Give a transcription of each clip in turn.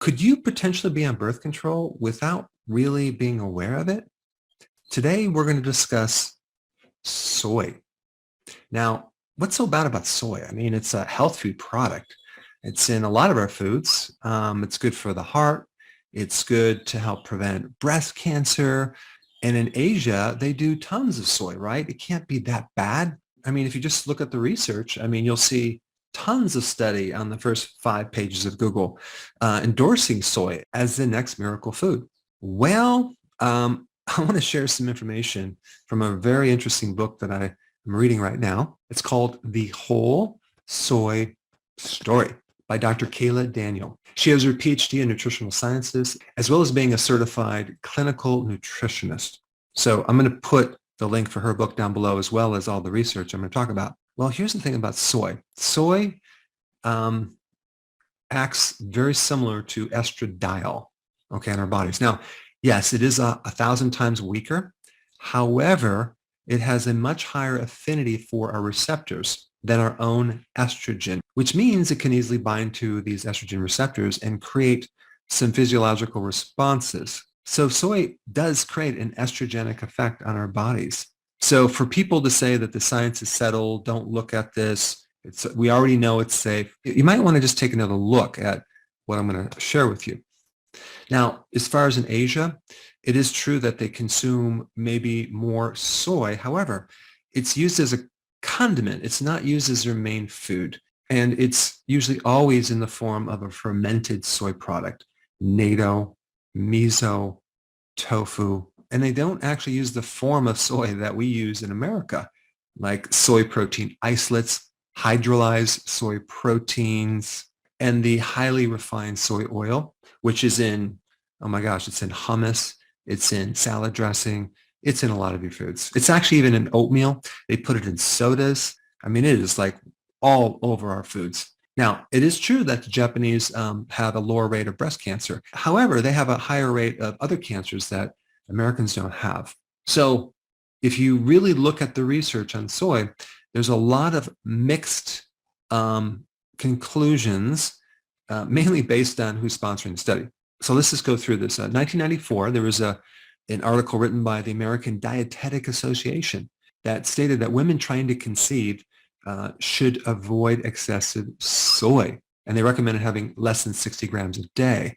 Could you potentially be on birth control without really being aware of it? Today, we're going to discuss soy. Now, what's so bad about soy? I mean, it's a health food product. It's in a lot of our foods. It's good for the heart. It's good to help prevent breast cancer. And in Asia, they do tons of soy, right? It can't be that bad. I mean, if you just look at the research, I mean, you'll see tons of study on the first 5 pages of Google endorsing soy as the next miracle food. Well, I want to share some information from a very interesting book that I'm reading right now. It's called The Whole Soy Story by Dr. KAAYLA Daniel. She has her PhD in nutritional sciences, as well as being a certified clinical nutritionist. So I'm going to put the link for her book down below, as well as all the research I'm going to talk about. Well, here's the thing about soy. Soy acts very similar to estradiol, okay, in our bodies. Now, yes, it is 1,000 times weaker. However, it has a much higher affinity for our receptors than our own estrogen, which means it can easily bind to these estrogen receptors and create some physiological responses. So soy does create an estrogenic effect on our bodies. So for people to say that the science is settled, don't look at this, we already know it's safe, you might want to just take another look at what I'm going to share with you. Now, as far as in Asia, it is true that they consume maybe more soy. However, it's used as a condiment. It's not used as their main food. And it's usually always in the form of a fermented soy product, natto, miso, tofu. And they don't actually use the form of soy that we use in America, like soy protein isolates, hydrolyzed soy proteins, and the highly refined soy oil, which is in, oh my gosh, it's in hummus, it's in salad dressing, it's in a lot of your foods. It's actually even in oatmeal. They put it in sodas. I mean, it is like all over our foods. Now, it is true that the Japanese have a lower rate of breast cancer. However, they have a higher rate of other cancers that Americans don't have. So if you really look at the research on soy, there's a lot of mixed conclusions, mainly based on who's sponsoring the study. So let's just go through this. 1994, there was an article written by the American Dietetic Association that stated that women trying to conceive should avoid excessive soy, and they recommended having less than 60 grams a day.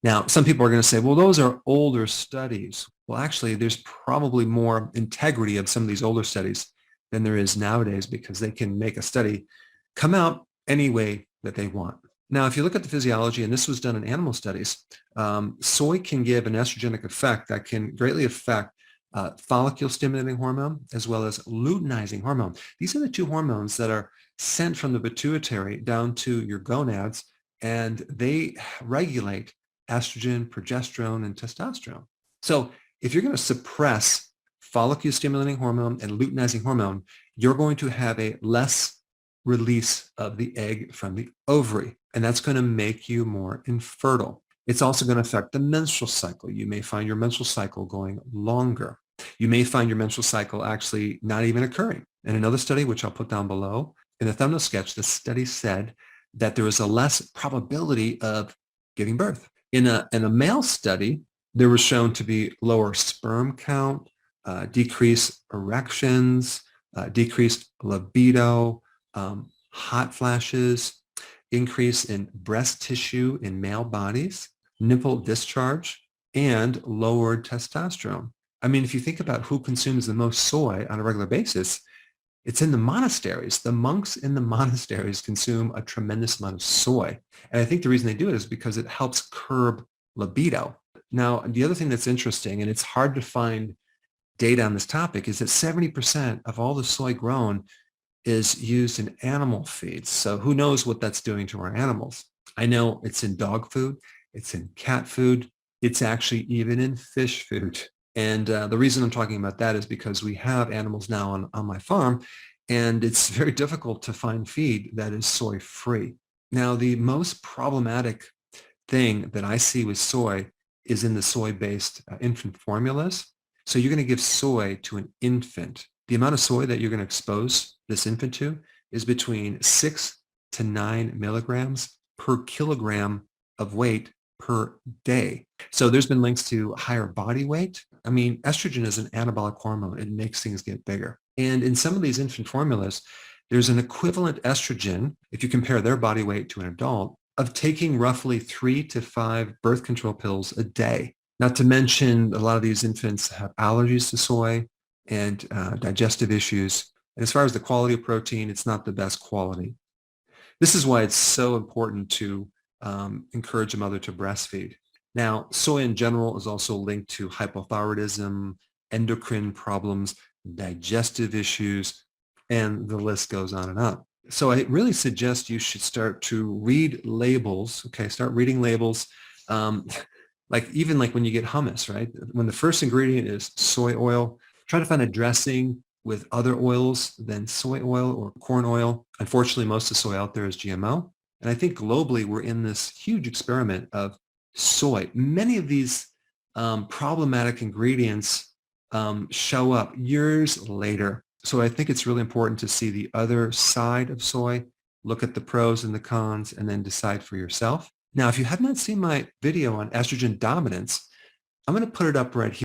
Now, some people are going to say, well, those are older studies. Well, actually, there's probably more integrity of some of these older studies than there is nowadays, because they can make a study come out any way that they want. Now, if you look at the physiology, and this was done in animal studies, soy can give an estrogenic effect that can greatly affect follicle-stimulating hormone as well as luteinizing hormone. These are the two hormones that are sent from the pituitary down to your gonads, and they regulate estrogen, progesterone, and testosterone. So if you're going to suppress follicle-stimulating hormone and luteinizing hormone, you're going to have a less release of the egg from the ovary, and that's going to make you more infertile. It's also going to affect the menstrual cycle. You may find your menstrual cycle going longer. You may find your menstrual cycle actually not even occurring. In another study, which I'll put down below, in the thumbnail sketch, the study said that there was a less probability of giving birth. In a male study, there was shown to be lower sperm count, decreased erections, decreased libido, hot flashes, increase in breast tissue in male bodies, nipple discharge, and lowered testosterone. I mean, if you think about who consumes the most soy on a regular basis, it's in the monasteries. The monks in the monasteries consume a tremendous amount of soy. And I think the reason they do it is because it helps curb libido. Now, the other thing that's interesting, and it's hard to find data on this topic, is that 70% of all the soy grown is used in animal feeds. So who knows what that's doing to our animals? I know it's in dog food, it's in cat food, it's actually even in fish food. And the reason I'm talking about that is because we have animals now on my farm, and it's very difficult to find feed that is soy-free. Now, the most problematic thing that I see with soy is in the soy-based infant formulas. So you're going to give soy to an infant. The amount of soy that you're going to expose this infant to is between 6 to 9 milligrams per kilogram of weight per day. So there's been links to higher body weight. I mean, estrogen is an anabolic hormone. It makes things get bigger. And in some of these infant formulas, there's an equivalent estrogen, if you compare their body weight to an adult, of taking roughly 3 to 5 birth control pills a day. Not to mention, a lot of these infants have allergies to soy and digestive issues. And as far as the quality of protein, it's not the best quality. This is why it's so important to encourage a mother to breastfeed. Now, soy in general is also linked to hypothyroidism, endocrine problems, digestive issues, and the list goes on and on. So I really suggest you should start to read labels. Okay, start reading labels. Even when you get hummus, right? When the first ingredient is soy oil, try to find a dressing with other oils than soy oil or corn oil. Unfortunately, most of the soy out there is GMO. And I think globally, we're in this huge experiment of soy. Many of these problematic ingredients show up years later. So I think it's really important to see the other side of soy, look at the pros and the cons, and then decide for yourself. Now, if you have not seen my video on estrogen dominance, I'm going to put it up right here.